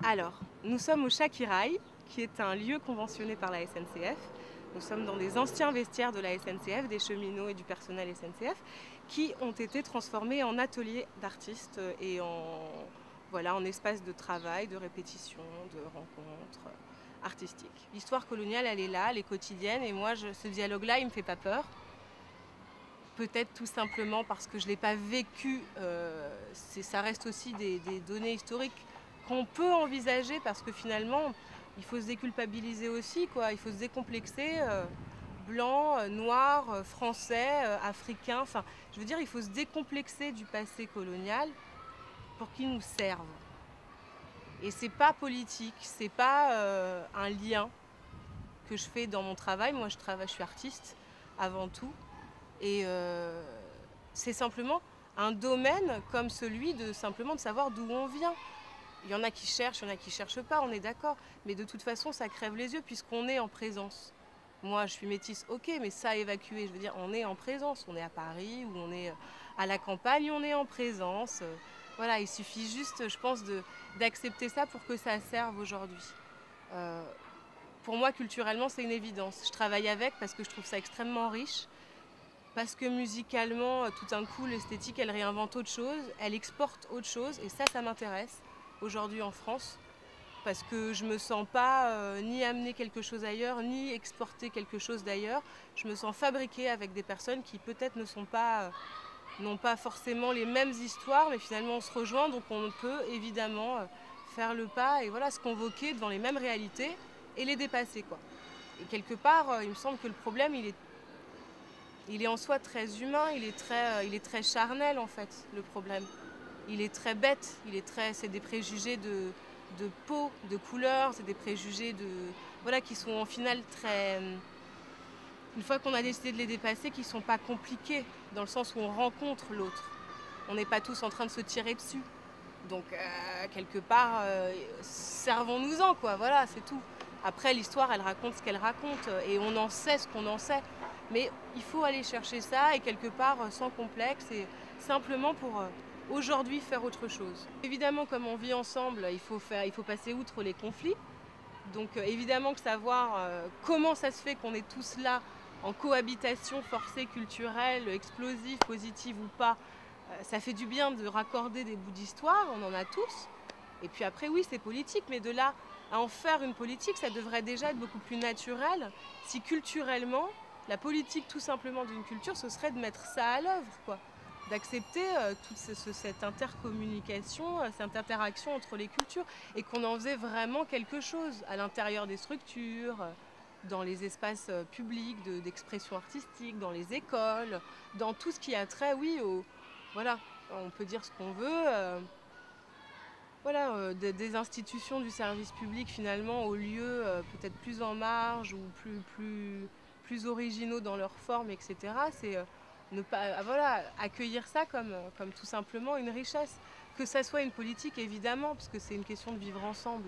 Alors, nous sommes au Shakiraï, qui est un lieu conventionné par la SNCF. Nous sommes dans des anciens vestiaires de la SNCF, des cheminots et du personnel SNCF, qui ont été transformés en ateliers d'artistes et voilà, en espace de travail, de répétition, de rencontres artistiques. L'histoire coloniale, elle est là, elle est quotidienne, et moi, ce dialogue-là, il me fait pas peur. Peut-être tout simplement parce que je ne l'ai pas vécu, ça reste aussi des données historiques qu'on peut envisager, parce que finalement, il faut se déculpabiliser aussi, quoi. Il faut se décomplexer, blanc, noir, français, africain. Enfin, je veux dire, il faut se décomplexer du passé colonial pour qu'il nous serve. Et c'est pas politique, c'est pas un lien que je fais dans mon travail. Moi, je suis artiste avant tout. Et c'est simplement un domaine comme celui de simplement de savoir d'où on vient. Il y en a qui cherchent, il y en a qui ne cherchent pas, on est d'accord. Mais de toute façon, ça crève les yeux puisqu'on est en présence. Moi, je suis métisse, ok, mais ça a évacué. Je veux dire, on est en présence. On est à Paris ou on est à la campagne, on est en présence. Voilà, il suffit juste, je pense, d'accepter ça pour que ça serve aujourd'hui. Pour moi, culturellement, c'est une évidence. Je travaille avec parce que je trouve ça extrêmement riche. Parce que musicalement, tout d'un coup, l'esthétique, elle réinvente autre chose, elle exporte autre chose, et ça m'intéresse aujourd'hui en France, parce que je me sens pas ni amener quelque chose ailleurs, ni exporter quelque chose d'ailleurs. Je me sens fabriquée avec des personnes qui peut-être n'ont pas forcément les mêmes histoires, mais finalement on se rejoint, donc on peut évidemment faire le pas et voilà, se convoquer devant les mêmes réalités et les dépasser, quoi. Et quelque part, il me semble que le problème, il est en soi très humain, il est très charnel en fait, le problème. Il est très bête, c'est des préjugés de peau, de couleur, c'est des préjugés voilà, qui sont en final très... Une fois qu'on a décidé de les dépasser, qui ne sont pas compliqués, dans le sens où on rencontre l'autre. On n'est pas tous en train de se tirer dessus. Donc, quelque part, servons-nous-en, quoi, voilà, c'est tout. Après, l'histoire, elle raconte ce qu'elle raconte, et on en sait ce qu'on en sait. Mais il faut aller chercher ça, et quelque part, sans complexe, et simplement pour aujourd'hui faire autre chose. Évidemment, comme on vit ensemble, il faut passer outre les conflits. Donc évidemment que savoir comment ça se fait qu'on est tous là, en cohabitation forcée, culturelle, explosive, positive ou pas, ça fait du bien de raccorder des bouts d'histoire, on en a tous. Et puis après, oui, c'est politique, mais de là à en faire une politique, ça devrait déjà être beaucoup plus naturel si culturellement, la politique tout simplement d'une culture, ce serait de mettre ça à l'œuvre, quoi. D'accepter toute cette intercommunication, cette interaction entre les cultures, et qu'on en faisait vraiment quelque chose à l'intérieur des structures, dans les espaces publics d'expression artistique, dans les écoles, dans tout ce qui a trait, oui, voilà, on peut dire ce qu'on veut, voilà, des institutions du service public finalement aux lieux peut-être plus en marge ou plus originaux dans leur forme, etc. C'est ne pas, voilà, accueillir ça comme tout simplement une richesse. Que ça soit une politique, évidemment, parce que c'est une question de vivre ensemble.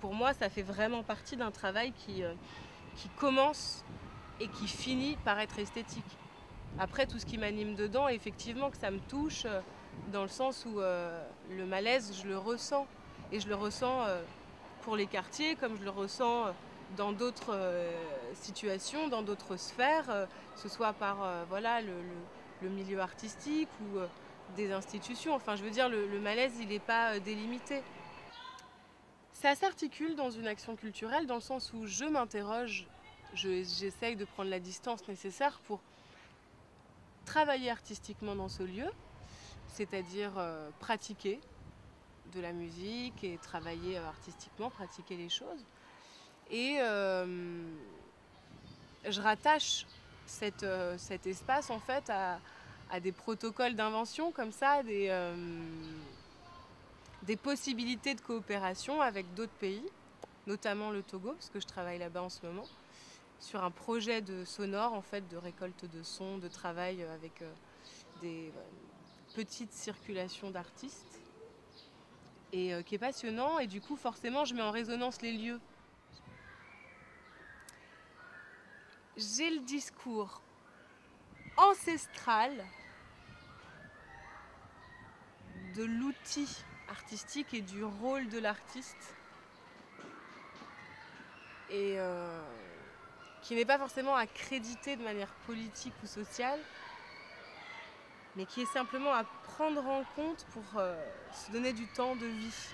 Pour moi, ça fait vraiment partie d'un travail qui commence et qui finit par être esthétique. Après, tout ce qui m'anime dedans, effectivement, que ça me touche, dans le sens où le malaise, je le ressens. Et je le ressens pour les quartiers, comme je le ressens dans d'autres situations, dans d'autres sphères, que ce soit par voilà, le milieu artistique ou des institutions. Enfin, je veux dire, le malaise, il n'est pas délimité. Ça s'articule dans une action culturelle, dans le sens où je m'interroge, j'essaye de prendre la distance nécessaire pour travailler artistiquement dans ce lieu, c'est-à-dire pratiquer de la musique et travailler artistiquement, pratiquer les choses. Et je rattache cet espace en fait à des protocoles d'invention comme ça, des possibilités de coopération avec d'autres pays, notamment le Togo, parce que je travaille là-bas en ce moment, sur un projet de sonore, en fait, de récolte de sons, de travail avec des petites circulations d'artistes, et qui est passionnant. Et du coup, forcément, je mets en résonance les lieux. J'ai le discours ancestral de l'outil artistique et du rôle de l'artiste et qui n'est pas forcément à créditer de manière politique ou sociale, mais qui est simplement à prendre en compte pour se donner du temps de vie.